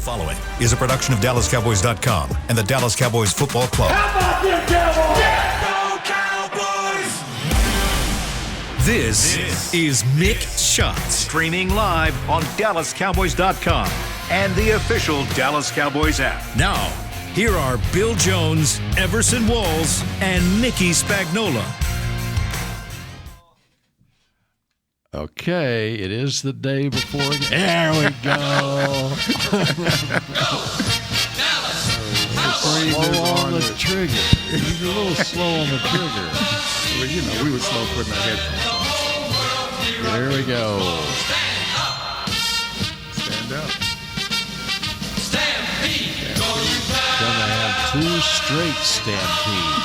following is a production of DallasCowboys.com and the Dallas Cowboys Football Club. How about them Cowboys? Yeah, go Cowboys! This is Mick Shots, streaming live on DallasCowboys.com and the official Dallas Cowboys app. Now, here are Bill Jones, Everson Walls, and Nicky Spagnola. Okay, it is the day before. There we go. Slow on the trigger. He's a little slow on the trigger. Well, you know, we were slow putting our headphones on. There we go. Stand up. Gonna have two straight stampedes.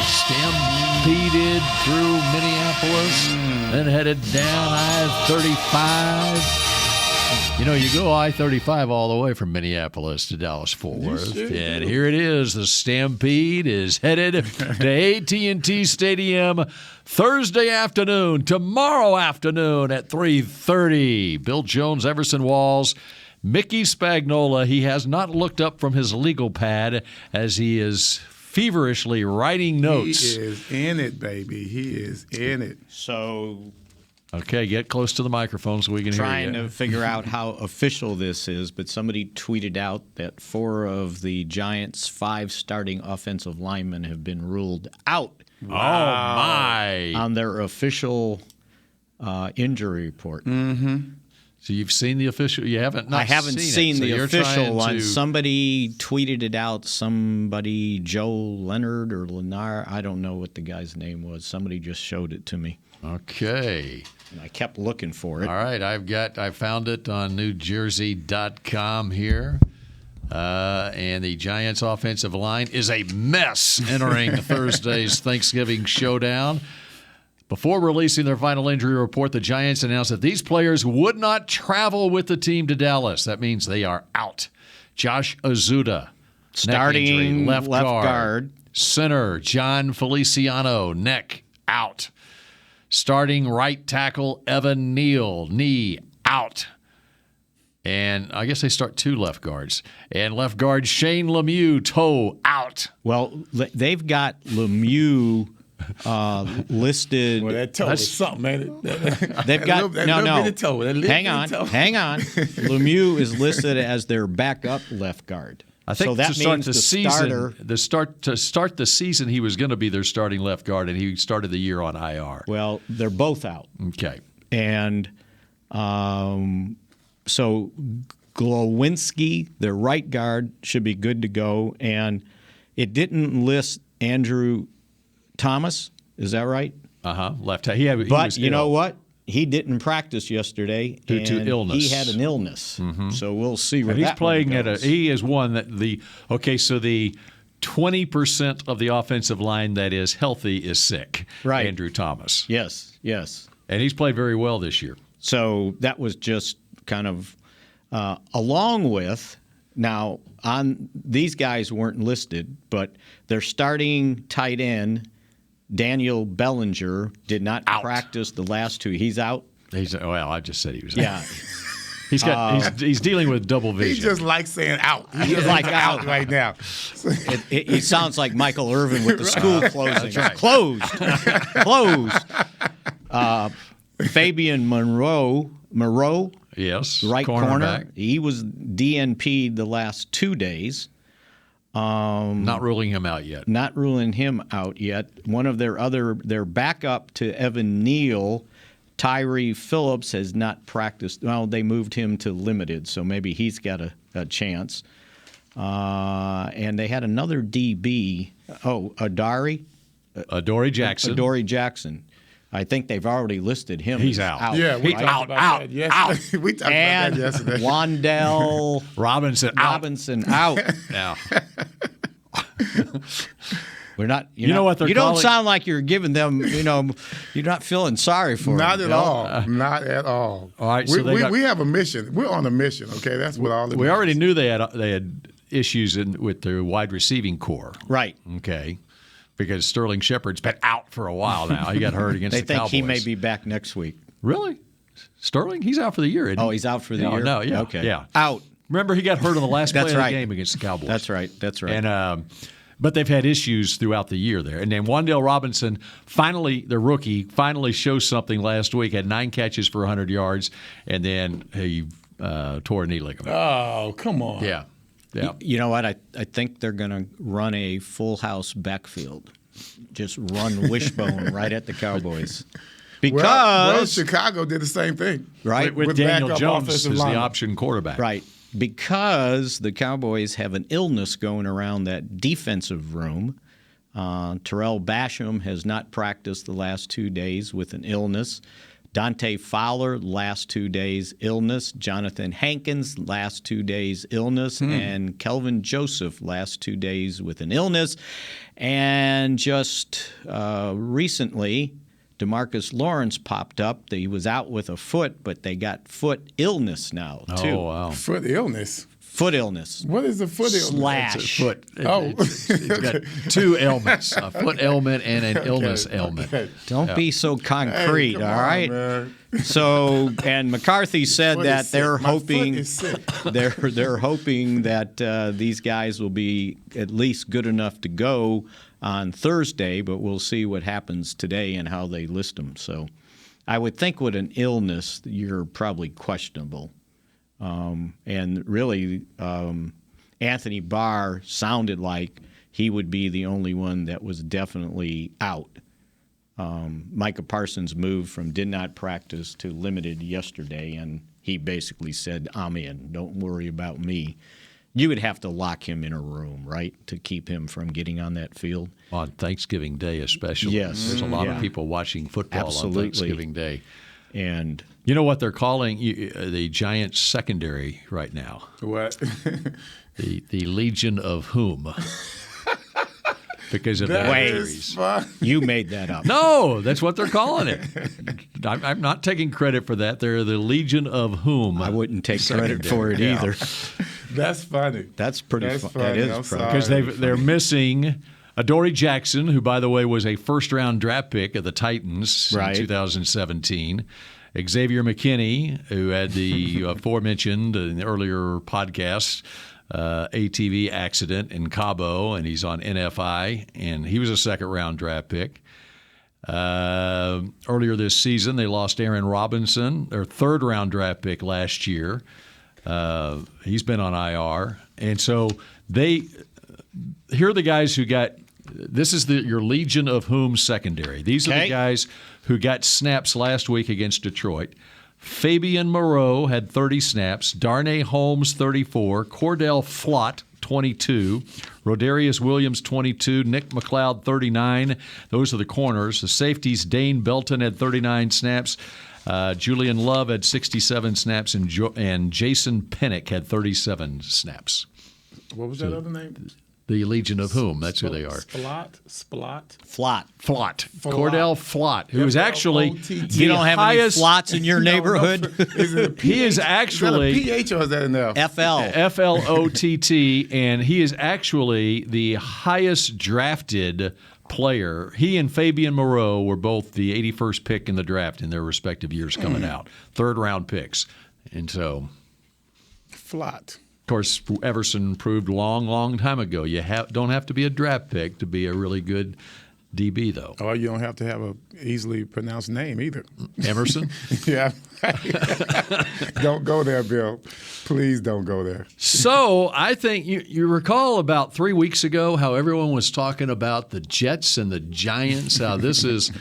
Stampeded through Minneapolis, then headed down I-35. You know, you go I-35 all the way from Minneapolis to Dallas-Fort Worth. And here it is. The Stampede is headed to AT&T Stadium Thursday afternoon, tomorrow afternoon at 3:30. Bill Jones, Everson Walls, Mickey Spagnola. He has not looked up from his legal pad as he is feverishly writing notes. He is in it, baby. He is in it. So, okay, get close to the microphone so we can hear you. trying to figure out how official this is, but somebody tweeted out that 4 of the Giants' 5 starting offensive linemen have been ruled out. Wow. Oh, my. On their official injury report. Mm-hmm. So you've seen the official? You haven't? I haven't seen the official one. To... Somebody tweeted it out. Somebody, Joe Leonard or Lennar, I don't know what the guy's name was. Somebody just showed it to me. Okay. And I kept looking for it. All right, I found it on NewJersey.com here. And the Giants' offensive line is a mess entering Thursday's Thanksgiving showdown. Before releasing their final injury report, the Giants announced that these players would not travel with the team to Dallas. That means they are out. Josh Azuda, starting injury, left guard. Center, John Feliciano, neck, out. Starting right tackle, Evan Neal, knee, out. And I guess they start 2 left guards. And left guard Shane Lemieux, toe, out. Well, they've got Lemieux listed. Well, that toe is something, man. They've got no. Toe, hang on. Lemieux is listed as their backup left guard. I think so that to start means the season, starter, to start the season, he was going to be their starting left guard, and he started the year on IR. Well, they're both out. Okay, and so Glowinski, their right guard, should be good to go, and it didn't list Andrew Thomas, is that right? Left. But you know what? He didn't practice yesterday due to illness. He had an illness, so we'll see where he's that playing one goes. He is one that so the 20% of the offensive line that is healthy is sick. Right, Andrew Thomas. Yes, and he's played very well this year. So that was just kind of along with. Now, on these guys weren't listed, but their starting tight end, Daniel Bellinger, did not practice the last 2. He's out. I just said he was out. Yeah. He's dealing with double vision. He just likes saying out. He's just like out right now. He sounds like Michael Irvin with the school closing. Right. Closed. Fabian Moreau. Yes, Right corner. Back. He was DNP'd the last 2 days. Not ruling him out yet. One of their backup to Evan Neal, Tyree Phillips, has not practiced. Well, they moved him to limited, so maybe he's got a chance. And they had another DB. Adoree Jackson. I think they've already listed him. He's out. Yeah, we talked about that yesterday. We talked about that yesterday. Wandell Robinson out. Now. We're not. You know what they're You calling? don't sound like you're giving them. You're not feeling sorry for them. Not at all. Not at all. All right. So we have a mission. We're on a mission. Okay, that's what all. We already knew they had issues with their wide receiving core. Right. Okay. Because Sterling Shepard's been out for a while now. He got hurt against the Cowboys. They think he may be back next week. Really? Sterling? He's out for the year, isn't he? Oh, he's out for the year? No, yeah. Okay. Yeah. Out. Remember, he got hurt on the last play That's of the right. game against the Cowboys. That's right. And but they've had issues throughout the year there. And then Wan'Dale Robinson, finally, the rookie, finally shows something last week. Had 9 catches for 100 yards, and then he tore a knee ligament. Oh, come on. Yeah. You know what? I think they're going to run a full house backfield. Just run wishbone right at the Cowboys. Because well, Chicago did the same thing. Right. With Daniel backup Jones offensive as the lineman. option quarterback. Right. Because the Cowboys have an illness going around that defensive room. Terrell Basham has not practiced the last 2 days with an illness. Dante Fowler, last 2 days, illness. Jonathan Hankins, last 2 days, illness. And Kelvin Joseph, last 2 days with an illness. And just recently, DeMarcus Lawrence popped up. He was out with a foot, but they got foot illness now, too. Oh, wow. Foot illness. Foot illness. What is a foot illness? Slash. Foot. Oh. It's got 2 ailments, a foot ailment and an illness ailment. Okay. Don't be so concrete, Hey, come all on, right? man. So, and McCarthy said Foot that is they're sick. My hoping foot is sick. they're hoping that these guys will be at least good enough to go on Thursday, but we'll see what happens today and how they list them. So, I would think with an illness, you're probably questionable. And really, Anthony Barr sounded like he would be the only one that was definitely out. Micah Parsons moved from did not practice to limited yesterday, and he basically said, I'm in. Don't worry about me. You would have to lock him in a room, right, to keep him from getting on that field. On Thanksgiving Day especially. Yes. There's a lot of Yeah. people watching football Absolutely. on Thanksgiving Day. And You know what they're calling the Giants secondary right now? What? The Legion of whom? Because of that Wait. series. you made that up. No, that's what they're calling it. I'm not taking credit for that. They're the Legion of whom. I wouldn't take credit for it Yeah. either. That's funny. That's pretty That's funny. That funny. is I'm funny. sorry. Because they're missing Adoree Jackson, who, by the way, was a first-round draft pick of the Titans Right. in 2017. Xavier McKinney, who had the aforementioned in the earlier podcast ATV accident in Cabo, and he's on NFI, and he was a second-round draft pick. Earlier this season, they lost Aaron Robinson, their third-round draft pick last year. He's been on IR. And so here are the guys who got – this is your Legion of whom secondary. These are Okay. the guys who got snaps last week against Detroit. Fabian Moreau had 30 snaps. Darnay Holmes, 34. Cordell Flott, 22. Rodarius Williams, 22. Nick McLeod, 39. Those are the corners. The safeties, Dane Belton had 39 snaps. Julian Love had 67 snaps, and Jason Pennick had 37 snaps. What was that other name? The Legion of whom? That's who they are. Splot? Flott. Flott. Cordell Flott, who is actually F-L-O-T-T. You don't have highest, any flots in your neighborhood? Is it a PH? He is actually Is that a PH or is that an F? FL. FLOTT, and he is actually the highest drafted player. He and Fabian Moreau were both the 81st pick in the draft in their respective years coming out. Third-round picks. And so, Flott. of course, Everson proved long time ago you don't have to be a draft pick to be a really good DB, though. Or you don't have to have a easily pronounced name either. Emerson? Yeah. Don't go there, Bill. Please don't go there. So I think you recall about 3 weeks ago how everyone was talking about the Jets and the Giants, how this is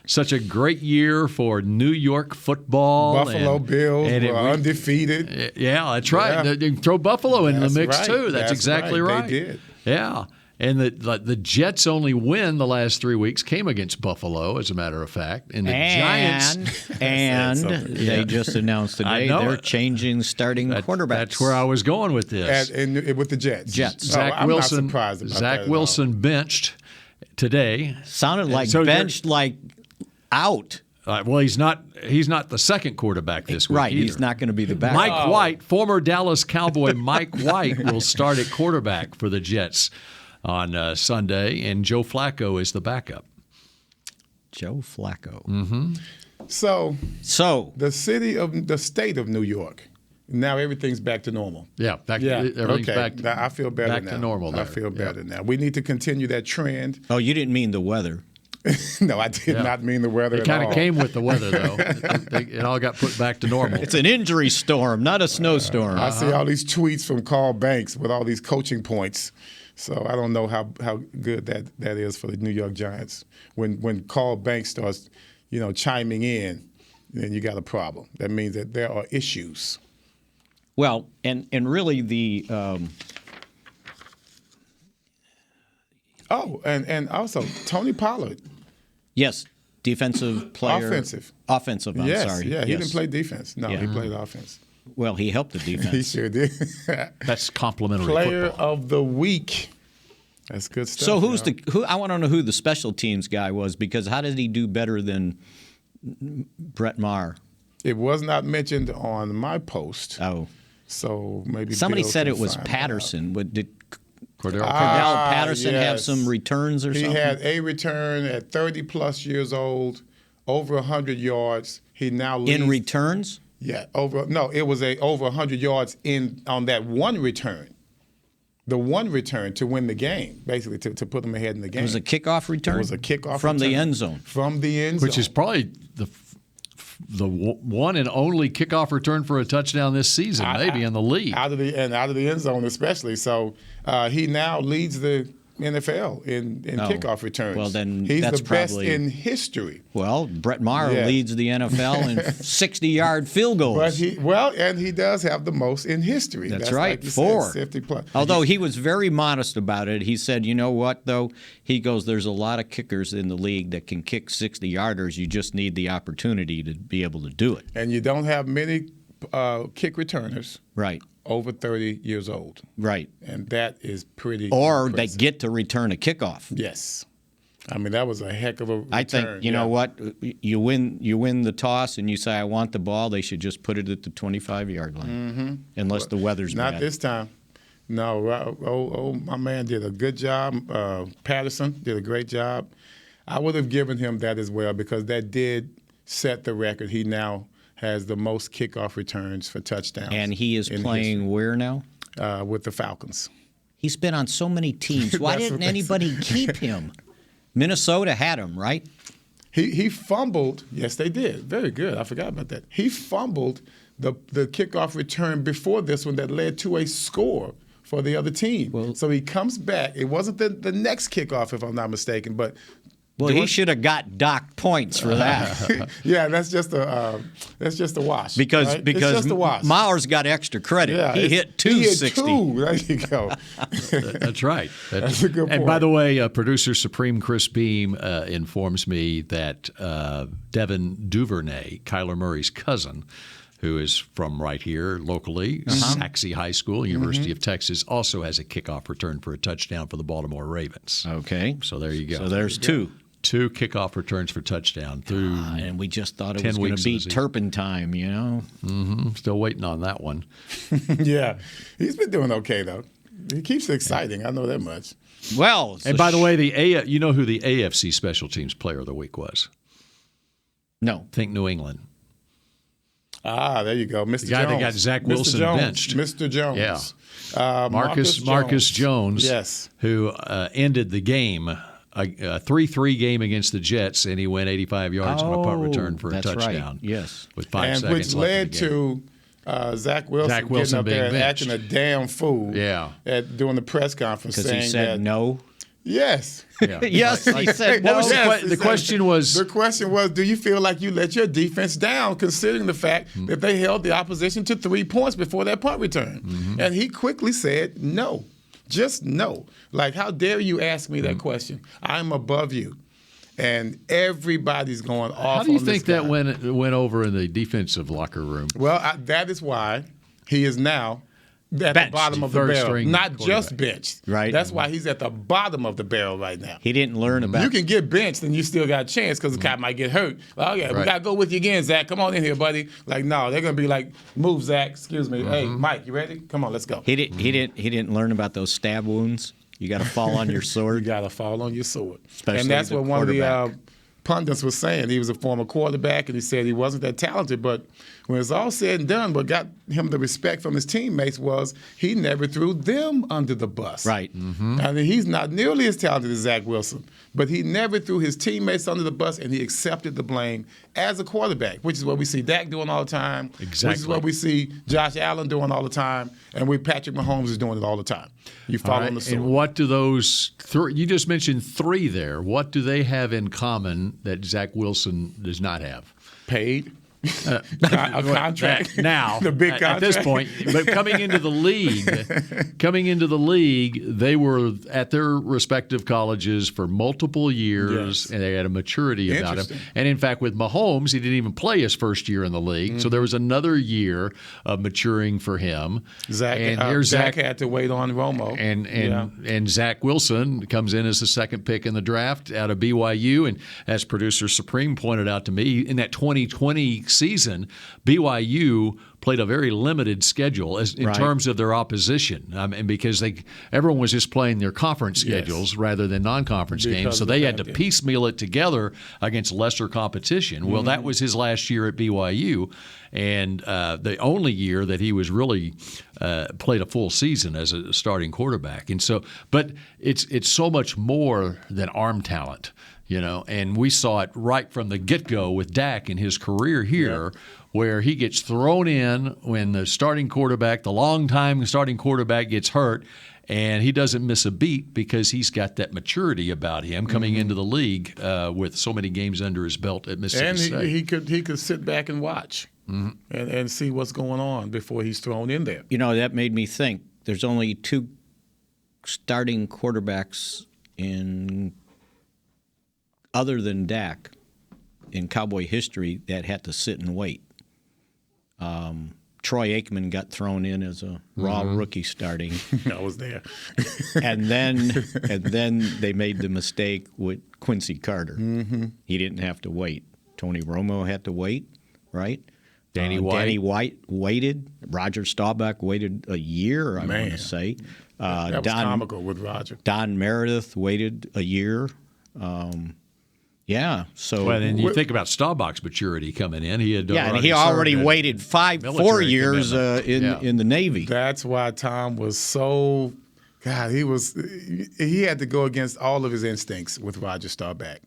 such a great year for New York football. Buffalo Bills were undefeated. Yeah, that's right. Yeah. You can throw Buffalo in That's the mix, right. too. That's exactly right. They did. Yeah. And the Jets' only win the last 3 weeks came against Buffalo, as a matter of fact. And the Giants. And they just announced today know they're it. changing starting quarterbacks. That's where I was going with this. And with the Jets. Jets. Zach I'm Wilson. not surprised about that Zach at all. Wilson benched today. Sounded like So benched, like out. Well, he's not the second quarterback this week. Right, either. he's not going to be the backup. Mike White, former Dallas Cowboy Mike White, will start at quarterback for the Jets on Sunday, and Joe Flacco is the backup. Joe Flacco. Mm-hmm. So So the state of New York Now everything's back to normal. Yeah, everything's back. I feel better back now. to normal. There. I feel better now. We need to continue that trend. Oh, you didn't mean the weather. No, I did not mean the weather It at all. kind of came with the weather, though. It all got put back to normal. It's an injury storm, not a snowstorm. I see all these tweets from Carl Banks with all these coaching points. So I don't know how good that is for the New York Giants. When Carl Banks starts, chiming in, then you got a problem. That means that there are issues. Well, and really the and also Tony Pollard. yes, defensive player. Offensive. I'm sorry. Yeah, he didn't play defense. No, he played offense. Well, he helped the defense. He sure did. That's complimentary Player football. of the week. That's good stuff. So who? I want to know who the special teams guy was, because how did he do better than Brett Maher? It was not mentioned on my post. Oh, so maybe somebody Bill said can it was find Patterson. But did Cordell Patterson have yes. some returns or something? He had a return at 30-plus years old, over 100 yards. He now leads. In returns? Yeah, it was over 100 yards on that one return. The one return to win the game, basically to put them ahead in the game. It was a kickoff return? It was a kickoff from return. the end zone. From the end zone. Which is probably the one and only kickoff return for a touchdown this season, maybe in the league. Out of the end zone especially. So he now leads the NFL in kickoff returns. Well, then he's that's the best probably in history. Well, Brett Maher Yeah. leads the NFL in 60-yard field goals. But he does have the most in history. That's right, like you 4. said, 50+. Although he was very modest about it. He said, you know what, though? He goes, there's a lot of kickers in the league that can kick 60-yarders. You just need the opportunity to be able to do it. And you don't have many kick returners Right. over 30 years old. Right. And that is pretty Or impressive. they get to return a kickoff. Yes. I mean, that was a heck of a return. I think, you know what, you win the toss and you say, I want the ball, they should just put it at the 25-yard line, unless the weather's Not bad. this time. No, my man did a good job. Patterson did a great job. I would have given him that as well, because that did set the record. He now has the most kickoff returns for touchdowns. And he is playing where now? With the Falcons. He's been on so many teams. Why That's didn't what they anybody keep him? Minnesota had him, right? He fumbled. Yes, they did. Very good. I forgot about that. He fumbled the kickoff return before this one that led to a score for the other team. So he comes back. It wasn't the next kickoff, if I'm not mistaken, but well, he should have got docked points for that. Yeah, that's just a wash. Because right? It's just a wash. Maher's got extra credit. Yeah, he hit 260. He hit 2. There you go. That's right. That's a good point. And by the way, producer Supreme Chris Beam informs me that Devin Duvernay, Kyler Murray's cousin, who is from right here locally, Saxe High School, University of Texas, also has a kickoff return for a touchdown for the Baltimore Ravens. Okay. So there you go. So there's 2. 2 kickoff returns for touchdown through and we just thought it 10 was going weeks to be of the season. turpentine, you know? Mm-hmm. Still waiting on that one. Yeah. He's been doing okay, though. He keeps it exciting. I know that much. Well, And by the way, you know who the AFC Special Teams Player of the Week was? No. Think New England. There you go. Mr. Jones. The guy that got Zach Wilson benched. Mr. Jones. Yeah. Marcus Jones. Yes. Who ended the game, a 3-3 game against the Jets, and he went 85 yards on a punt return for a touchdown. Right. Yes. With 5 seconds which left led to Zach Wilson getting up there and acting a damn fool during the press conference. Because he said no? Yes. Yeah. Yes, he said no. The question was, do you feel like you let your defense down, considering the fact that they held the opposition to 3 points before that punt return? Mm-hmm. And he quickly said no. Just no. Like, how dare you ask me that question? I'm above you. And everybody's going off. How do you think that went over in the defensive locker room? Well, that is why he is now at the bottom of the barrel. Not just benched. Right. That's why he's at the bottom of the barrel right now. He didn't learn about You can get benched and you still got a chance because the guy might get hurt. Oh, yeah, we got to go with you again, Zach. Come on in here, buddy. Like, no, they're going to be like, move, Zach. Excuse me. Hey, Mike, you ready? Come on, let's go. He didn't learn about those stab wounds. You got to fall on your sword. You got to fall on your sword. Especially and that's the what one of the quarterback. pundits was saying. He was a former quarterback, and he said he wasn't that talented, but when it's all said and done, what got him the respect from his teammates was he never threw them under the bus. Right. Mm-hmm. I mean, he's not nearly as talented as Zach Wilson, but he never threw his teammates under the bus, and he accepted the blame as a quarterback, which is what we see Dak doing all the time. Exactly. Which is what we see Josh Allen doing all the time, and Patrick Mahomes is doing it all the time. You follow the sword. And what do those three? You just mentioned three there. What do they have in common that Zach Wilson does not have? Paid. A contract now. The big contract at this point. But coming into the league, they were at their respective colleges for multiple years, and they had a maturity about him. And in fact, with Mahomes, he didn't even play his first year in the league, so there was another year of maturing for him. Zach had to wait on Romo, and Zach Wilson comes in as the second pick in the draft out of BYU, and as producer Supreme pointed out to me, in that 2020 season, BYU played a very limited schedule in terms of their opposition, and because everyone was just playing their conference schedules rather than non-conference games, so they had to piecemeal it together against lesser competition. Well, that was his last year at BYU, and the only year that he was really played a full season as a starting quarterback. And so, but it's so much more than arm talent. And we saw it right from the get-go with Dak in his career here, where he gets thrown in when the long-time starting quarterback gets hurt, and he doesn't miss a beat because he's got that maturity about him coming into the league with so many games under his belt at Mississippi State. And he could sit back and watch and see what's going on before he's thrown in there. That made me think there's only two starting quarterbacks other than Dak in Cowboy history that had to sit and wait. Troy Aikman got thrown in as a raw rookie starting. I was there. and then they made the mistake with Quincy Carter. Mm-hmm. He didn't have to wait. Tony Romo had to wait, right? Danny White waited. Roger Staubach waited a year, I want to say. That was comical with Roger. Don Meredith waited a year. So then you think about Staubach's maturity coming in. He had and he already waited 4 years in the Navy. That's why Tom was so he had to go against all of his instincts with Roger Staubach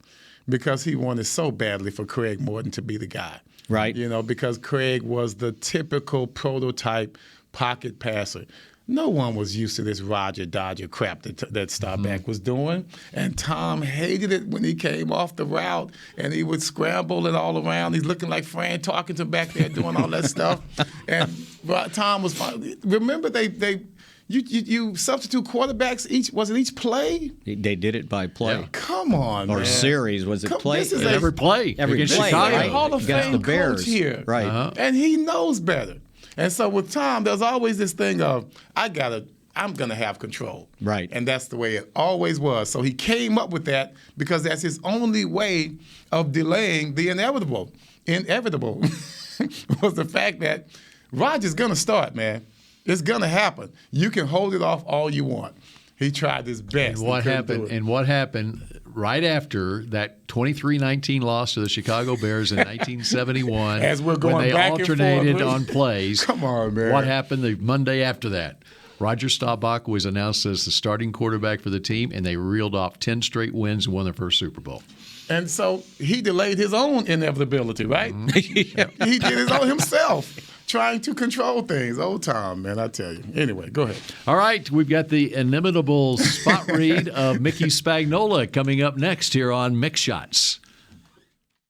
because he wanted so badly for Craig Morton to be the guy. Right. Because Craig was the typical prototype pocket passer. No one was used to this Roger Dodger crap that Staubach was doing. And Tom hated it when he came off the route and he would scramble it all around. He's looking like Fran Tarkenton back there doing all that stuff. And Tom was fine. Remember, you substitute quarterbacks each play? They did it by play. Yeah. Come on, or man. Series. Was it play? Every play. Against play. Chicago. Right? Hall of against Fame the Bears. coach here. Right. And he knows better. And so with Tom, there's always this thing of, I'm going to have control. Right. And that's the way it always was. So he came up with that because that's his only way of delaying the inevitable. Inevitable was the fact that Roger's going to start, man. It's going to happen. You can hold it off all you want. He tried his best. And what happened right after that 23-19 loss to the Chicago Bears in 1971, as we're going when they back alternated and forth, on plays. Come on, man. What happened the Monday after that? Roger Staubach was announced as the starting quarterback for the team, and they reeled off 10 straight wins and won their first Super Bowl. And so he delayed his own inevitability, right? Mm-hmm. He did his own himself, trying to control things. Old Tom, man, I tell you. Anyway, go ahead. All right, we've got the inimitable spot read of Mickey Spagnola coming up next here on Mick Shots.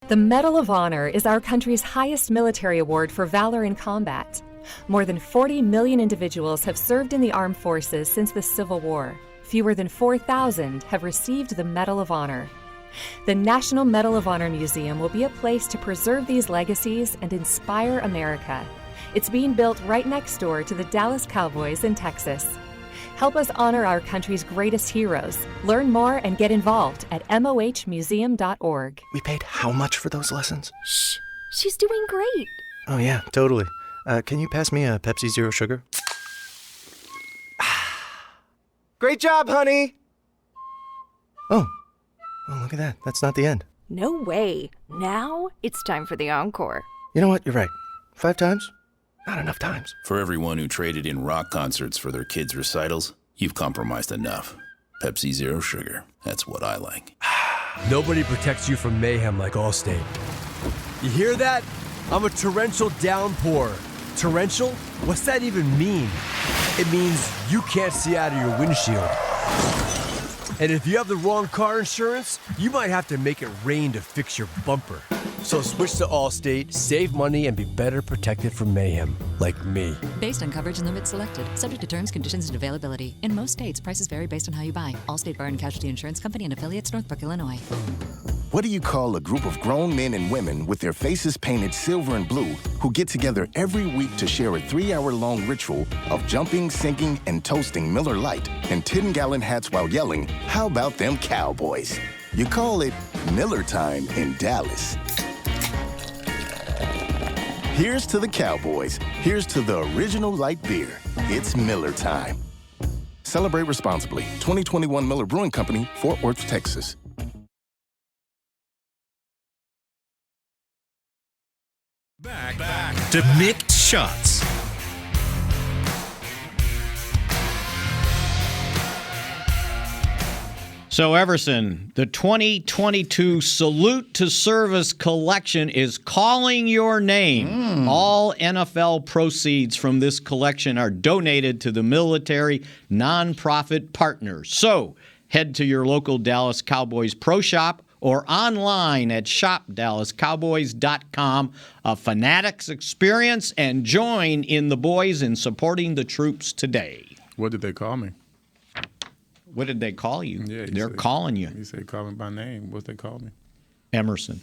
The Medal of Honor is our country's highest military award for valor in combat. More than 40 million individuals have served in the armed forces since the Civil War. Fewer than 4,000 have received the Medal of Honor. The National Medal of Honor Museum will be a place to preserve these legacies and inspire America. It's being built right next door to the Dallas Cowboys in Texas. Help us honor our country's greatest heroes. Learn more and get involved at mohmuseum.org. We paid how much for those lessons? Shh, she's doing great. Oh yeah, totally. Can you pass me a Pepsi Zero Sugar? Great job, honey! Oh, look at that. That's not the end. No way. Now it's time for the encore. You know what? You're right. 5 times? Not enough times. For everyone who traded in rock concerts for their kids' recitals, you've compromised enough. Pepsi Zero Sugar. That's what I like. Nobody protects you from mayhem like Allstate. You hear that? I'm a torrential downpour. Torrential? What's that even mean? It means you can't see out of your windshield. And if you have the wrong car insurance, you might have to make it rain to fix your bumper. So switch to Allstate, save money, and be better protected from mayhem, like me. Based on coverage and limits selected, subject to terms, conditions, and availability. In most states, prices vary based on how you buy. Allstate Bar and Casualty Insurance Company and affiliates, Northbrook, Illinois. What do you call a group of grown men and women with their faces painted silver and blue who get together every week to share a 3-hour-long ritual of jumping, singing, and toasting Miller Lite in 10-gallon hats while yelling, "How about them Cowboys?" You call it Miller Time in Dallas. Here's to the Cowboys. Here's to the original light beer. It's Miller Time. Celebrate responsibly. 2021 Miller Brewing Company, Fort Worth, Texas. Back to Mick Shots. So, Everson, the 2022 Salute to Service collection is calling your name. All NFL proceeds from this collection are donated to the military nonprofit partners. So, head to your local Dallas Cowboys pro shop or online at shopdallascowboys.com. A Fanatics experience, and join in the boys in supporting the troops today. What did they call me? What did they call you? Yeah, They're calling you. He said, call me by name. What they call me? Emerson.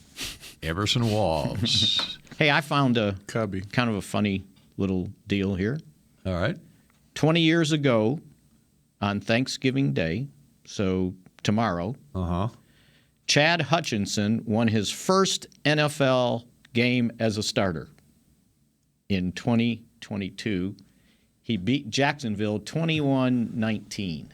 Emerson Walls. Hey, I found a Cubby. kind of a funny little deal here. All right. 20 years ago, on Thanksgiving Day, so tomorrow, Chad Hutchinson won his first NFL game as a starter. In 2022, he beat Jacksonville 21-19.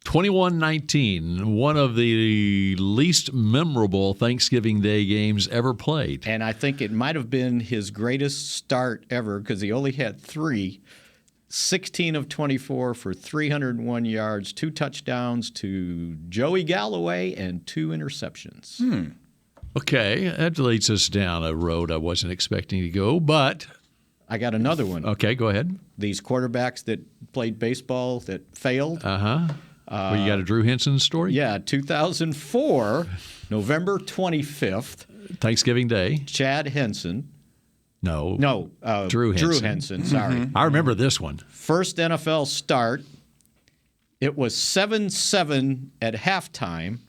21-19, one of the least memorable Thanksgiving Day games ever played. And I think it might have been his greatest start ever because he only had 16 of 24 for 301 yards, 2 touchdowns to Joey Galloway, and 2 interceptions. Okay, that leads us down a road I wasn't expecting to go, but... I got another one. Okay, go ahead. These quarterbacks that played baseball that failed. Well, you got a Drew Henson story? Yeah, 2004, November 25th. Thanksgiving Day. Chad Henson. No, Drew Henson, sorry. I remember this one. First NFL start. It was 7-7 at halftime.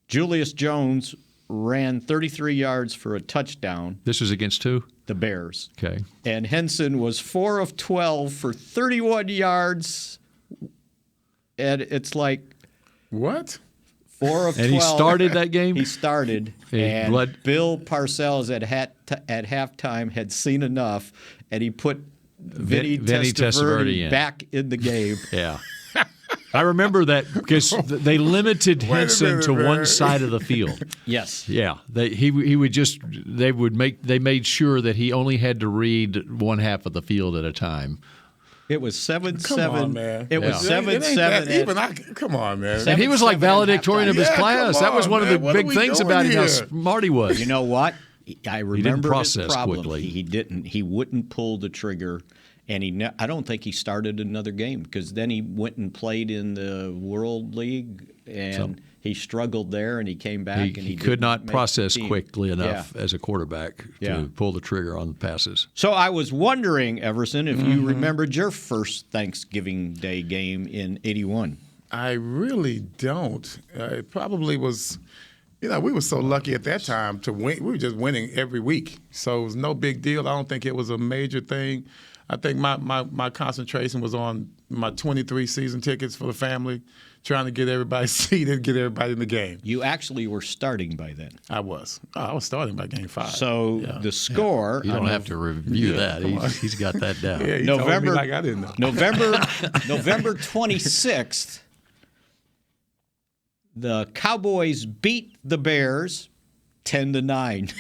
Julius Jones ran 33 yards for a touchdown. This was against who? The Bears. Okay. And Henson was 4 of 12 for 31 yards. And it's like... What? 4 of 12. And he started that game? He started. And Bill Parcells at halftime had seen enough, and he put Vinny Testaverde back in the game. Yeah. I remember that because they limited Henson to one side of the field. Yes. Yeah. They made sure that he only had to read one half of the field at a time. It was 7-7. Come on, man. It was 7-7. Come on, man. And he was like valedictorian of his class. That was one of the big things about him, how smart he was. You know what? I remember his problem. Quickly. He wouldn't pull the trigger, and I don't think he started another game because then he went and played in the World League, and he struggled there, and he came back. He could not process quickly enough as a quarterback to pull the trigger on the passes. So I was wondering, Everson, if you remembered your first Thanksgiving Day game in '81. I really don't. It probably was, we were so lucky at that time to win. We were just winning every week. So it was no big deal. I don't think it was a major thing. I think my concentration was on my 23 season tickets for the family, trying to get everybody seated, get everybody in the game. You actually were starting by then. I was. I was starting by game 5. So the score. You don't have to review that. He's got that down. Yeah, he told me like I didn't know. November 26th, the Cowboys beat the Bears 10-9.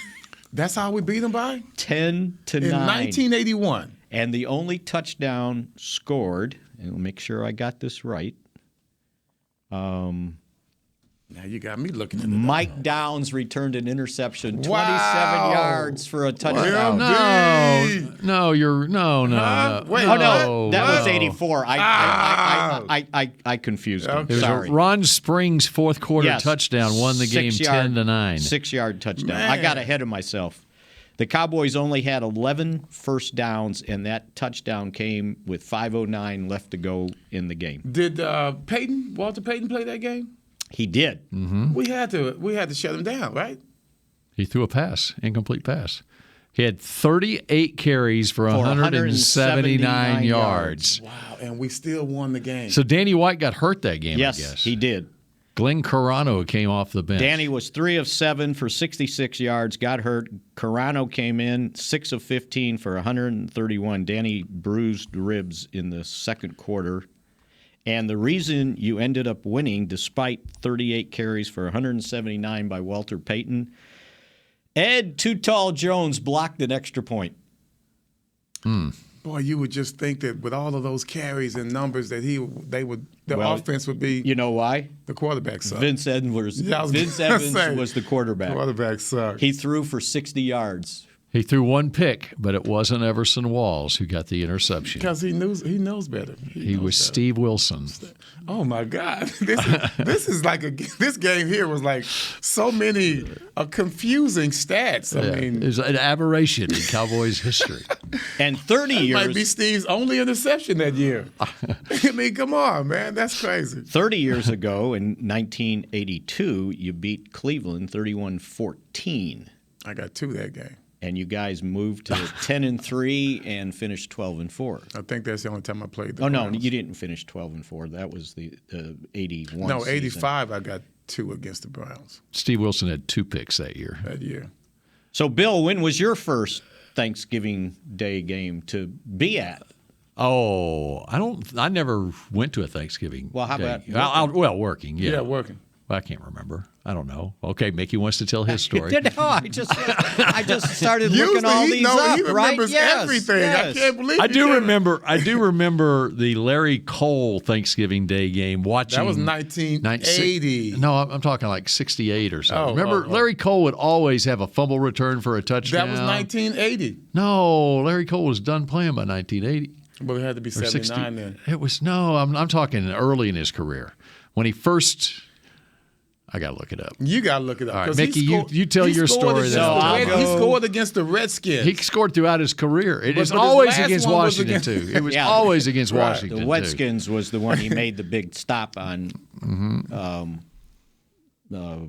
That's how we beat them by? 10-9. In 1981. And the only touchdown scored, and I'll make sure I got this right. Now you got me looking at it. Mike Downs returned an interception, 27 yards for a touchdown. No. Wait, that was 84. I confused him. Okay. It was Sorry. Ron Springs' fourth quarter touchdown won the game 10-9. 6-yard touchdown. Man. I got ahead of myself. The Cowboys only had 11 first downs, and that touchdown came with 5:09 left to go in the game. Did Walter Payton play that game? He did. Mm-hmm. We had to shut him down, right? He threw a pass, incomplete pass. He had 38 carries for 179 yards. Wow, and we still won the game. So Danny White got hurt that game, Yes, I guess. he did. Glenn Carano came off the bench. Danny was 3 of 7 for 66 yards, got hurt. Carano came in 6 of 15 for 131. Danny bruised ribs in the second quarter. And the reason you ended up winning, despite 38 carries for 179 by Walter Payton, Ed Too Tall Jones blocked an extra point. Boy, you would just think that with all of those carries and numbers that the offense would be. You know why? The quarterback sucked. Vince Evans was the quarterback. Quarterback sucked. He threw for 60 yards. He threw one pick, but it wasn't Everson Walls who got the interception. Because he knows better. He was better. Steve Wilson. Oh my God! This is like this game here was like so many confusing stats. I mean, it's an aberration in Cowboys history. And 30 years might be Steve's only interception that year. I mean, come on, man, that's crazy. 30 years ago, in 1982, you beat Cleveland 31-14. I got 2 that game. And you guys moved to 10-3 and finished 12-4. I think that's the only time I played. No, you didn't finish 12-4. That was the 81. No, season. 85. I got 2 against the Browns. Steve Wilson had 2 picks that year. So, Bill, when was your first Thanksgiving Day game to be at? Oh, I never went to a Thanksgiving. Well, how day. about working? Yeah, working. I can't remember. I don't know. Okay, Mickey wants to tell his story. No, I just started looking all these up. He remembers everything. Yes. I can't believe I do remember the Larry Cole Thanksgiving Day game. Watching that was 1980. No, I'm talking like 68 or so. Remember, Larry Cole would always have a fumble return for a touchdown. That was 1980. No, Larry Cole was done playing by 1980. Well, it had to be 79 then. It was I'm talking early in his career when he first. I got to look it up. You got to look it up. All right, Mickey, you tell your story. He scored against the Redskins. He scored throughout his career. It is always against Washington, too. It was always against Washington, The Redskins was the one he made the big stop on.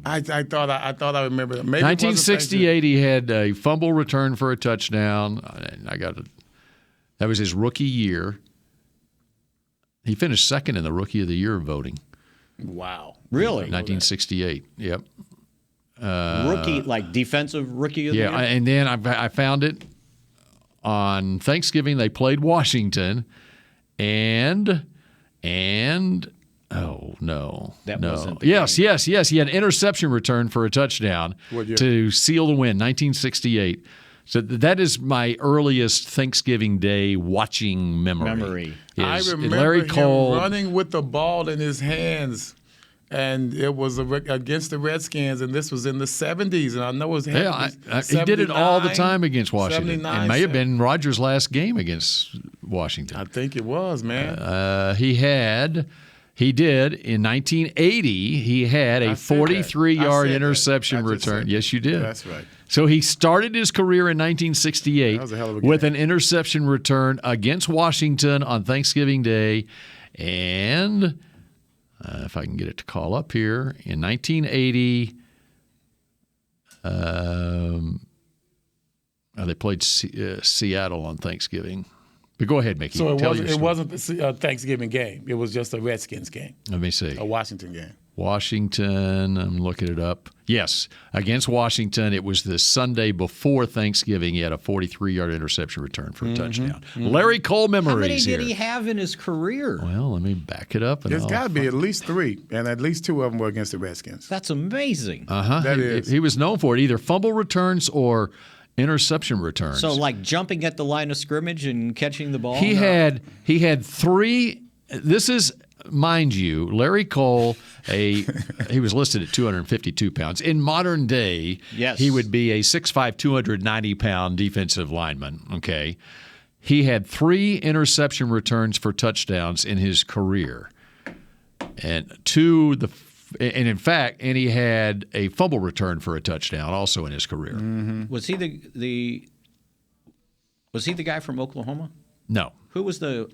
I thought I remember that. Maybe 1968, he had a fumble return for a touchdown. That was his rookie year. He finished second in the Rookie of the Year voting. Wow. Really? 1968. Yep. Rookie, like defensive rookie of the year? Yeah, and then I found it on Thanksgiving. They played Washington, and oh no, that no. wasn't the Yes. game. Yes. He had an interception return for a touchdown to seal the win. 1968. So that is my earliest Thanksgiving Day watching memory. I remember Larry Cole him running with the ball in his hands, and it was against the Redskins, and this was in the 70s, and I know it was he did it all the time against Washington. It may have been Rodgers' last game against Washington. I think it was, man. He did in 1980. He had a 43-yard interception return. Yes, you did. That's right. So he started his career in 1968 That was a hell of a game. with an interception return against Washington on Thanksgiving Day, and if I can get it to call up here, in 1980, they played Seattle on Thanksgiving. But go ahead, Mickey. So it wasn't the Thanksgiving game. It was just a Redskins game. Let me see. A Washington game. Washington, I'm looking it up. Yes, against Washington, it was the Sunday before Thanksgiving. He had a 43-yard interception return for a touchdown. Larry Cole memories How many here. did he have in his career? Well, let me back it up. There's got to be at least 3, and at least 2 of them were against the Redskins. That's amazing. That is. He was known for it, either fumble returns or interception returns. So, like jumping at the line of scrimmage and catching the ball? He had 3. This is, mind you, Larry Cole, he was listed at 252 pounds. In modern day, yes, he would be a 6'5", 290-pound defensive lineman, okay? He had 3 interception returns for touchdowns in his career. And in fact, he had a fumble return for a touchdown also in his career. Mm-hmm. Was he the guy from Oklahoma? No. Who was the?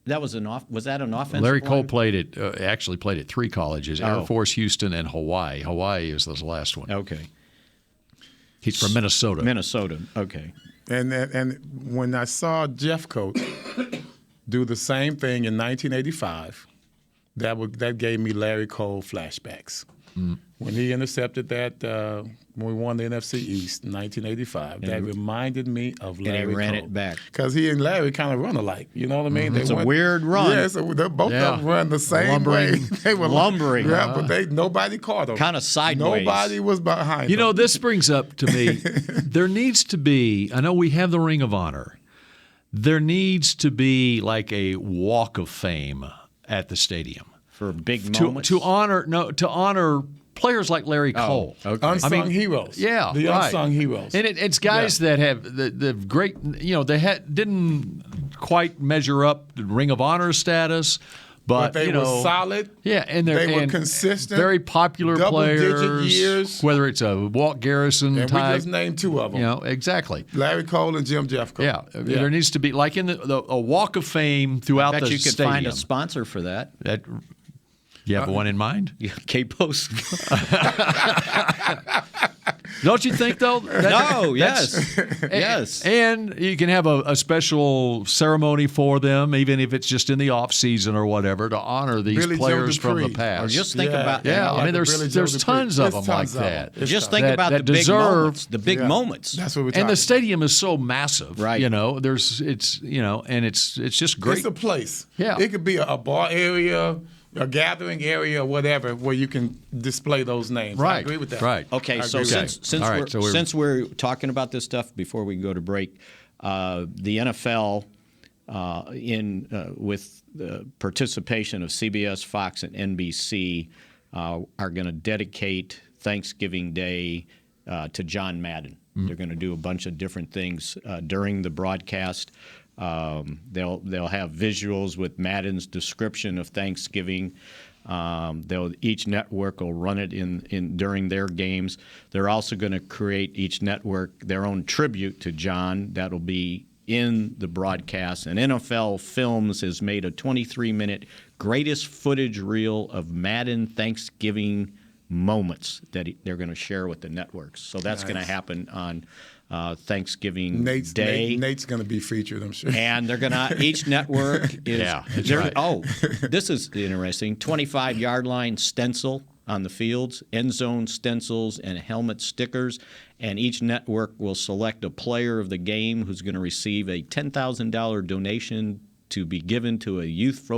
Was that an offensive? Larry Cole line? actually played at 3 colleges: Air Force, Houston, and Hawaii. Hawaii is the last one. Okay. He's from Minnesota. Minnesota. Okay. And when I saw Jeffcoat do the same thing in 1985, that gave me Larry Cole flashbacks. Mm. When he intercepted that when we won the NFC East in 1985, that reminded me of Larry Cole. And he ran it back. Because he and Larry kind of run alike. You know what I mean? It's a weird run. Yeah, so both of them run the same way. They were lumbering. Yeah, but nobody caught them. Kind of sideways. Nobody was behind them. This brings up to me, there needs to be, I know we have the Ring of Honor. There needs to be like a walk of fame at the stadium. For big moments? To honor players like Larry Cole. Okay. Unsung heroes. Yeah, the unsung heroes. And it's guys that have the great, they didn't quite measure up the Ring of Honor status, but they were solid. Yeah, and they were consistent. Very popular players. Double-digit years. Whether it's a Walt Garrison and type. we just named 2 of them. Exactly. Larry Cole and Jim Jeffcoat. Yeah, there needs to be, like in a walk of fame throughout the stadium. I bet you could find a sponsor for that. You have one in mind? K-Post. Don't you think, though? Yes. And you can have a special ceremony for them, even if it's just in the off season or whatever, to honor these players from the past. Or just think about I mean, there's tons of them like that. Just think about the big moments. The big moments. That's what we're talking about. And the stadium is so massive, right? And it's just great. It's a place. Yeah, it could be a bar area, a gathering area, or whatever, where you can display those names. Right. I agree with that. Right. Okay, so since we're talking about this stuff before we go to break, the NFL, with the participation of CBS, Fox, and NBC, are going to dedicate Thanksgiving Day to John Madden. Mm-hmm. They're going to do a bunch of different things during the broadcast. They'll have visuals with Madden's description of Thanksgiving. Each network will run it in during their games. They're also going to create each network their own tribute to John. That'll be in the broadcast. And NFL Films has made a 23-minute greatest footage reel of Madden Thanksgiving moments that they're going to share with the networks. So that's going to happen on Thanksgiving Day. Nate's going to be featured, I'm sure. And they're going to, each network is. Yeah, that's right. Oh, this is interesting. 25-yard line stencil on the fields, end zone stencils, and helmet stickers. And each network will select a player of the game who's going to receive a $10,000 donation to be given to a youth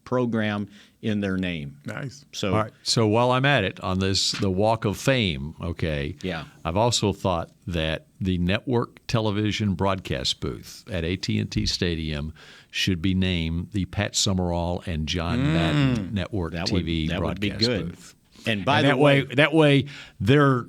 program in their name. Nice. So, all right. So while I'm at it on the Walk of Fame, okay. Yeah. I've also thought that the network television broadcast booth at AT&T Stadium should be named the Pat Summerall and John Madden Network TV broadcast would be good. booth. And by that way, their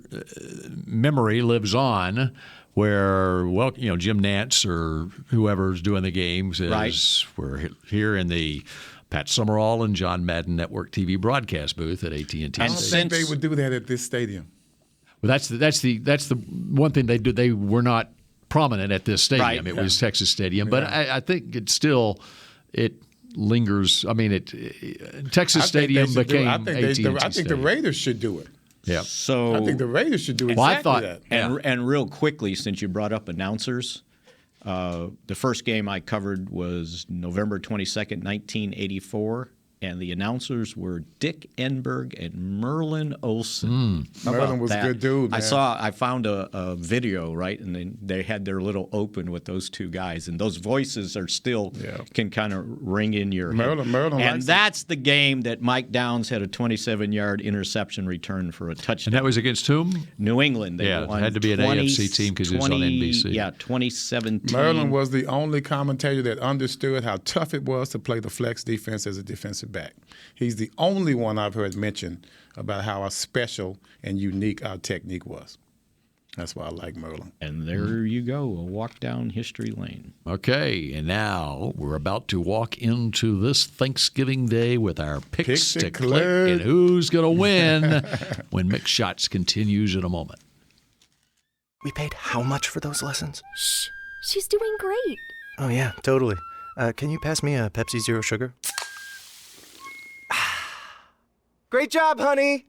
memory lives on. Where, Jim Nantz or whoever's doing the games is right. We're here in the Pat Summerall and John Madden Network TV broadcast booth at AT&T. I don't think they would do that at this stadium. Well, that's the one thing they do. They were not prominent at this stadium. Right. It was Texas Stadium, but I think it lingers. I mean, Texas Stadium became AT&T Stadium. I think the Raiders should do it. Yeah. So I think the Raiders should do exactly that. And real quickly, since you brought up announcers, the first game I covered was November 22nd, 1984, and the announcers were Dick Enberg and Merlin Olsen. Merlin was a good dude, man. I found a video, right, and they had their little open with those two guys, and those voices are still can kind of ring in your head. Merlin and likes that's the game that Mike Downs had a 27-yard interception return for a touchdown. And that was against whom? New England. They it won had to be an AFC team because it was on NBC. Yeah, 2017. Merlin was the only commentator that understood how tough it was to play the flex defense as a defensive back. He's the only one I've heard mention about how special and unique our technique was. That's why I like Merlin. And there you go, a walk down history lane. Okay, and now we're about to walk into this Thanksgiving Day with our picks to click and who's going to win when Mick Shots continues in a moment. We paid how much for those lessons? Shh, she's doing great. Oh, yeah, totally. Can you pass me a Pepsi Zero Sugar? Great job, honey!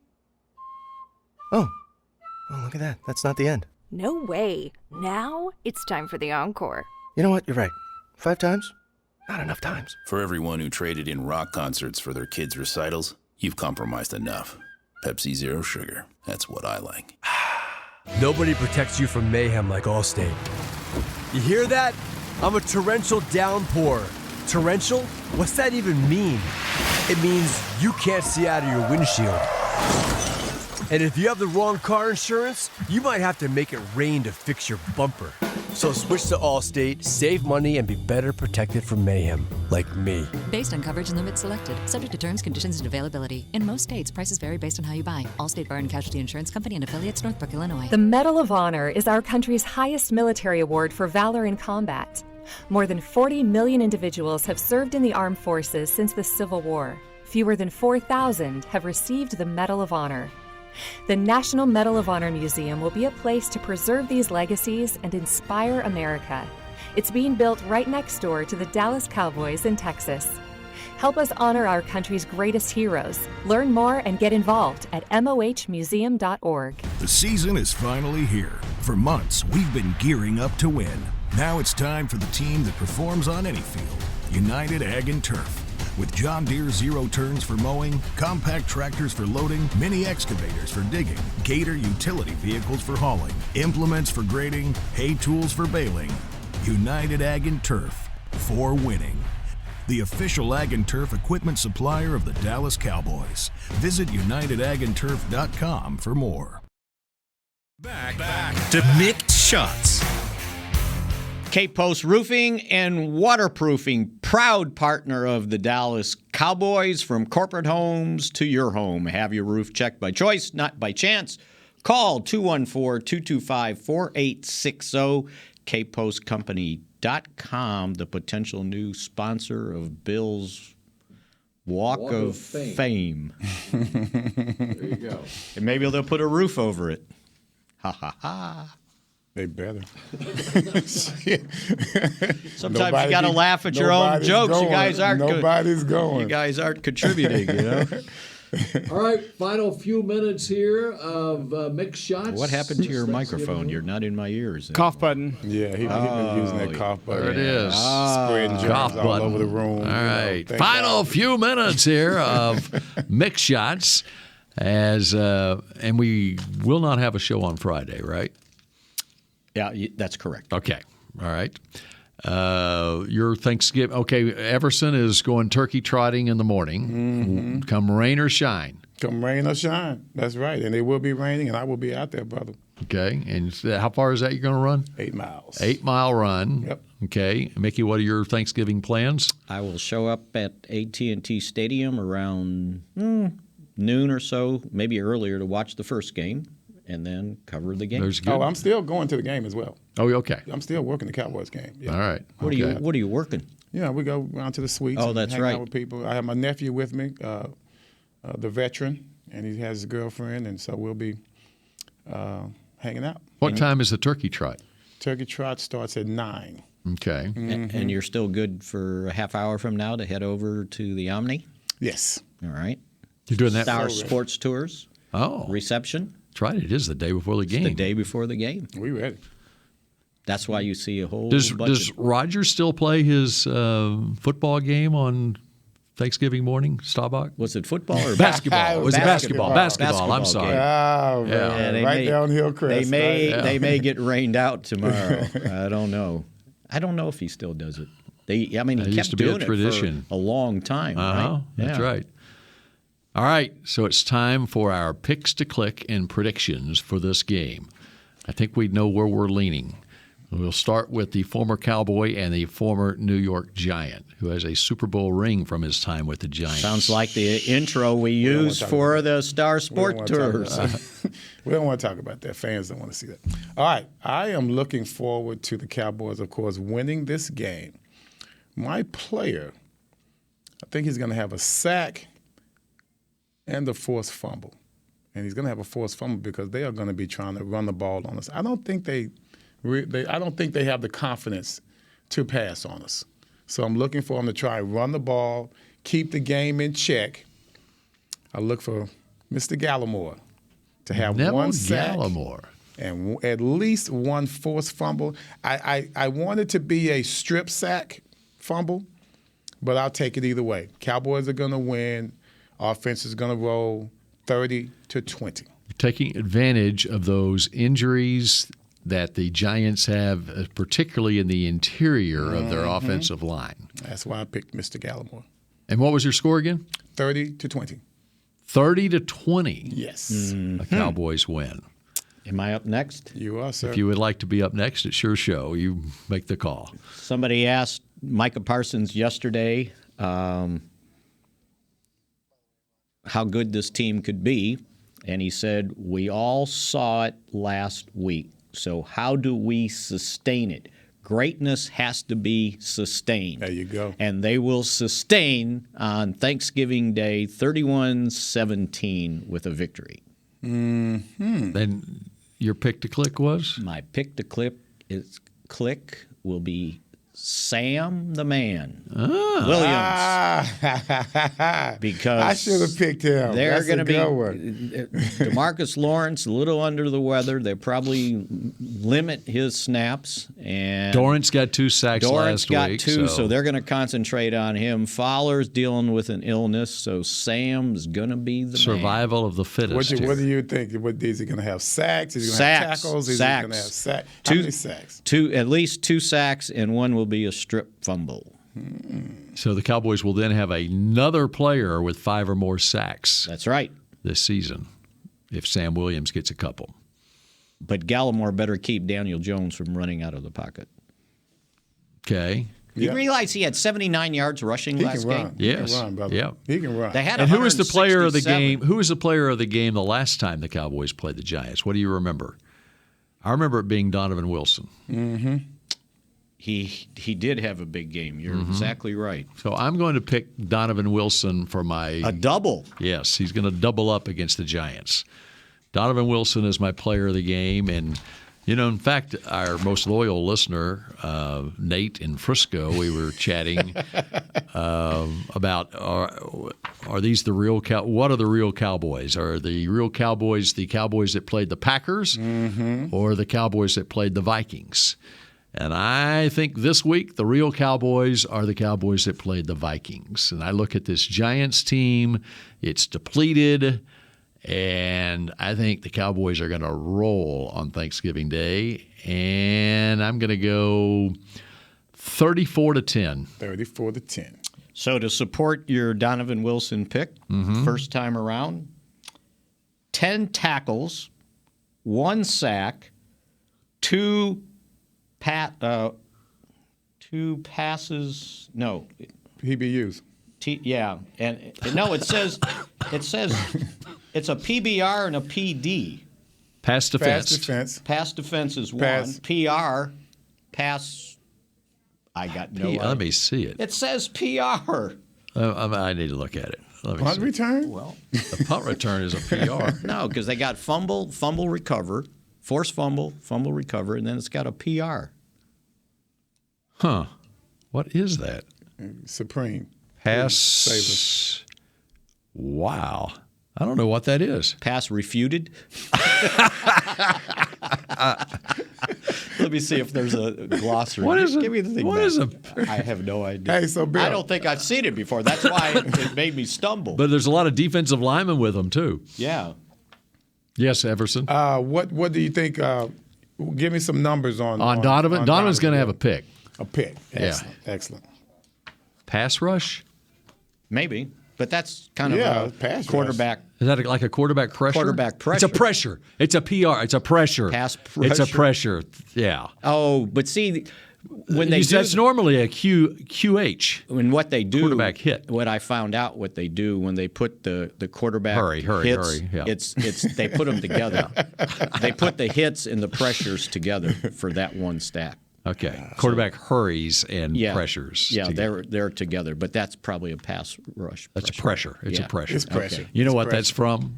Oh, look at that. That's not the end. No way. Now it's time for the encore. You know what? You're right. 5 times? Not enough times. For everyone who traded in rock concerts for their kids' recitals, you've compromised enough. Pepsi Zero Sugar. That's what I like. Nobody protects you from mayhem like Allstate. You hear that? I'm a torrential downpour. Torrential? What's that even mean? It means you can't see out of your windshield. And if you have the wrong car insurance, you might have to make it rain to fix your bumper. So switch to Allstate, save money, and be better protected from mayhem, like me. Based on coverage and limits selected, subject to terms, conditions, and availability. In most states, prices vary based on how you buy. Allstate Bar and Casualty Insurance Company and affiliates, Northbrook, Illinois. The Medal of Honor is our country's highest military award for valor in combat. More than 40 million individuals have served in the armed forces since the Civil War. Fewer than 4,000 have received the Medal of Honor. The National Medal of Honor Museum will be a place to preserve these legacies and inspire America. It's being built right next door to the Dallas Cowboys in Texas. Help us honor our country's greatest heroes. Learn more and get involved at mohmuseum.org. The season is finally here. For months, we've been gearing up to win. Now it's time for the team that performs on any field, United Ag and Turf. With John Deere zero turns for mowing, compact tractors for loading, mini excavators for digging, Gator utility vehicles for hauling, implements for grading, hay tools for baling. United Ag and Turf, for winning. The official Ag and Turf equipment supplier of the Dallas Cowboys. Visit UnitedAgAndTurf.com for more. Back to Mick Shots. Cape Post Roofing and Waterproofing, proud partner of the Dallas Cowboys. From corporate homes to your home. Have your roof checked by choice, not by chance. Call 214-225-4860. CapePostCompany.com, the potential new sponsor of Bill's Walk of Fame. There you go. And maybe they'll put a roof over it. Ha, ha, ha. They better. Sometimes you got to laugh at your own jokes. Going. You guys aren't. Nobody's going. You guys aren't contributing. You know. All right, final few minutes here of Mick Shots. What happened to your microphone? You're not in my ears. Cough button. Yeah, he's been using that cough button. There it is. Spreading germs all over the room. All right, final few minutes here of Mick Shots, and we will not have a show on Friday, right? Yeah, that's correct. Okay. All right. Your Thanksgiving. Okay, Everson is going turkey trotting in the morning. Mm-hmm. Come rain or shine. Come rain or shine. That's right. And it will be raining, and I will be out there, brother. Okay. And how far is that you're going to run? 8 miles. 8-mile run. Yep. Okay. Mickey, what are your Thanksgiving plans? I will show up at AT&T Stadium around noon or so, maybe earlier, to watch the first game. And then cover the game. Oh, I'm still going to the game as well. Oh, okay. I'm still working the Cowboys game. Yeah. All right. What are you working? Yeah, we go around to the suites. Oh, that's hang right. Out with people. I have my nephew with me, the veteran, and he has a girlfriend, and so we'll be hanging out. What time is the turkey trot? Turkey trot starts at 9. Okay. Mm-hmm. And you're still good for a half hour from now to head over to the Omni? Yes. All right. You're doing that? Star Sports Tours. Oh. Reception. That's right. It is the day before the game. It's the day before the game. We ready. That's why you see a whole Does bunch Roger still play his football game on Thanksgiving morning, Staubach? Was it football or basketball? It was basketball? basketball. I'm sorry. Game. Oh, man. Right downhill, Chris. They may get rained out tomorrow. I don't know. I don't know if he still does it. He kept doing it for a long time. Right? That's right. All right, so it's time for our picks to click and predictions for this game. I think we know where we're leaning. We'll start with the former Cowboy and the former New York Giant, who has a Super Bowl ring from his time with the Giants. Sounds like the intro we use for the Star Sport Tours. We don't want to talk about that. Fans don't want to see that. All right, I am looking forward to the Cowboys, of course, winning this game. My player, I think he's going to have a sack and a forced fumble. And he's going to have a forced fumble because they are going to be trying to run the ball on us. I don't think they have the confidence to pass on us. So I'm looking for them to try and run the ball, keep the game in check. I look for Mr. Gallimore to have one sack and at least one forced fumble. I want it to be a strip sack fumble, but I'll take it either way. Cowboys are going to win. Offense is going to roll 30-20. Taking advantage of those injuries that the Giants have, particularly in the interior of their offensive line. That's why I picked Mr. Gallimore. And what was your score again? 30-20. 30-20. Yes. The Cowboys win. Am I up next? You are, sir. If you would like to be up next, it's your show. You make the call. Somebody asked Micah Parsons yesterday how good this team could be, and he said, we all saw it last week. So how do we sustain it? Greatness has to be sustained. There you go. And they will sustain on Thanksgiving Day 31-17 with a victory. Then your pick to click was? My pick to click will be Sam the Man Williams. Because I should have picked him. They're going to be DeMarcus Lawrence a little under the weather. They probably limit his snaps. And Dorrance got 2 sacks last week. So they're going to concentrate on him. Fowler's dealing with an illness, so Sam's going to be the survival man. Of the fittest. What do you think? Is he going to have sacks? Is he going to have tackles? Is he going to have sacks? How many sacks? At least 2 sacks, and one will be a strip fumble. So the Cowboys will then have another player with 5 or more sacks. That's right. This season, if Sam Williams gets a couple. But Gallimore better keep Daniel Jones from running out of the pocket. Okay. You realize he had 79 yards rushing last game? Yes. He can run, brother. Yeah. He can run. They had and who was the player of the 167. game? Who was the player of the game the last time the Cowboys played the Giants? What do you remember? I remember it being Donovan Wilson. Mm-hmm. He did have a big game. You're exactly right. So I'm going to pick Donovan Wilson for a double. Yes, he's going to double up against the Giants. Donovan Wilson is my player of the game, and in fact, our most loyal listener, Nate in Frisco, we were chatting about are these the real what are the real Cowboys? Are the real Cowboys the Cowboys that played the Packers, or the Cowboys that played the Vikings? And I think this week the real Cowboys are the Cowboys that played the Vikings. And I look at this Giants team, it's depleted, and I think the Cowboys are going to roll on Thanksgiving Day. And I'm going to go 34-10. 34-10. So to support your Donovan Wilson pick, first time around, 10 tackles, 1 sack, 2 passes. No, PBUs. And no, it says it's a PBR and a PD. Pass defense. Pass defense is 1. PR, pass. I got no idea. Let me see it. It says PR. I need to look at it. Punt return? Well, the punt return is a PR. No, because they got fumble, recover, force fumble, recover, and then it's got a PR. Huh. What is that? Supreme. Pass. Wow. I don't know what that is. Pass refuted. Let me see if there's a glossary. What is Give me the thing what back. is a? I have no idea. Hey, so Bill, I don't think I've seen it before. That's why it made me stumble. But there's a lot of defensive linemen with them too. Yeah. Yes, Everson. what do you think? Give me some numbers on Donovan. on Donovan's going to have a pick. A pick. Yeah. Excellent. Pass rush? Maybe, but that's kind Yeah, of pass a quarterback. Is that like a quarterback pressure? Quarterback pressure. It's a pressure. It's a PR. It's a pressure. Pass It's a pressure. pressure. Yeah. Oh, but see, when they do, that's normally a QH. when what they do, Quarterback hit. What I found out, what they do when they put the quarterback Hurry, hits, yeah. it's they put them together. They put the hits and the pressures together for that one stat. Okay. Quarterback hurries and Yeah, pressures. Yeah, together. they're together, but that's probably a pass rush. That's a pressure. It's Yeah. a pressure. It's pressure. Okay. You know It's what pressure. that's from?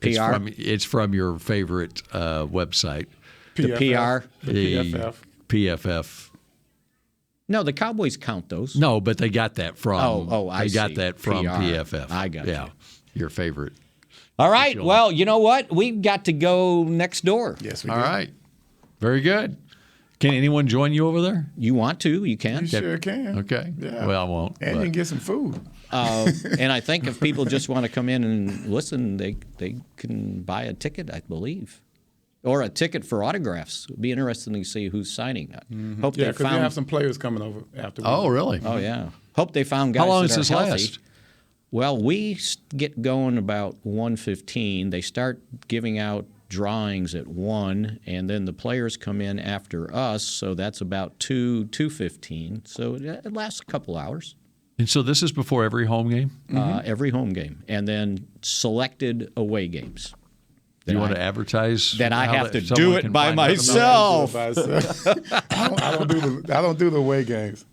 PR? It's from your favorite website. The PR. The PFF. PFF. No, the Cowboys count those. No, but they got that from. I They got see. that from PR. PFF. I got yeah, you. your favorite. All right. Well, you know what? We've got to go next door. Yes, we All do. right. Very good. Can anyone join you over there? You want to? You can. You sure can. Okay. Yeah. Well, I won't. And you can get some food. And I think if people just want to come in and listen, they can buy a ticket, I believe, or a ticket for autographs. It'd be interesting to see who's signing. Hope Yeah, they because we found. have some players coming over after. Oh, really? Oh yeah. Hope they found guys How long that does are this healthy. last? Well, we get going about 1:15. They start giving out drawings at 1, and then the players come in after us, so that's about 2:15. So it lasts a couple hours. And so this is before every home game? Every home game, and then selected away games. Do you want to advertise? That I how have to someone do it can by find out about myself. I don't do the away games.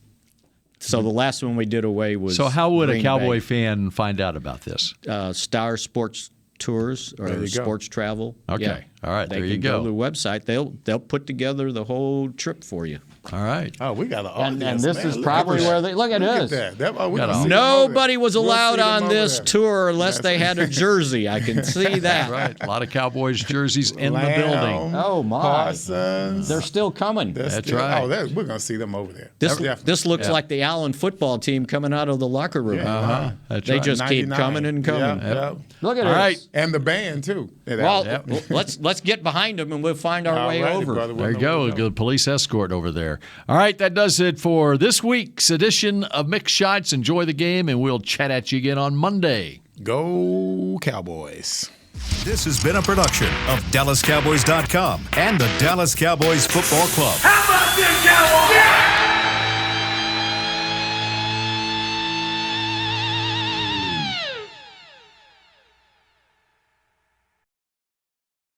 So the last one we did away was. So how would a Green Cowboy Bay. fan find out about this? Star Sports Tours There or you go. Sports Travel? Okay. Yeah. All right. They There can you go. to the website. They'll put together the whole trip for you. All right. Oh, we got an And audience. this man. is Look probably at that. where they look at Look this. at that. We Got gonna all- see them over Nobody there. was We'll allowed see them on over this there. tour unless they had a jersey. I can see that. Right. A lot of Cowboys jerseys in the Lamb, building. Oh my! Parsons. They're still coming. That's right. Oh, we're gonna see them over there. This Definitely. looks like the Allen football team coming out of the locker room. Yeah. Uh-huh. That's They right. just keep 99. coming and coming. Yep. Look at All this. right. And the band too. Well, let's get behind them and we'll find our way Alrighty, over. brother. There you We'll go. know. A good police escort over there. All right, that does it for this week's edition of Mick Shots. Enjoy the game, and we'll chat at you again on Monday. Go Cowboys. This has been a production of DallasCowboys.com and the Dallas Cowboys Football Club. How about this, Cowboys? Yeah!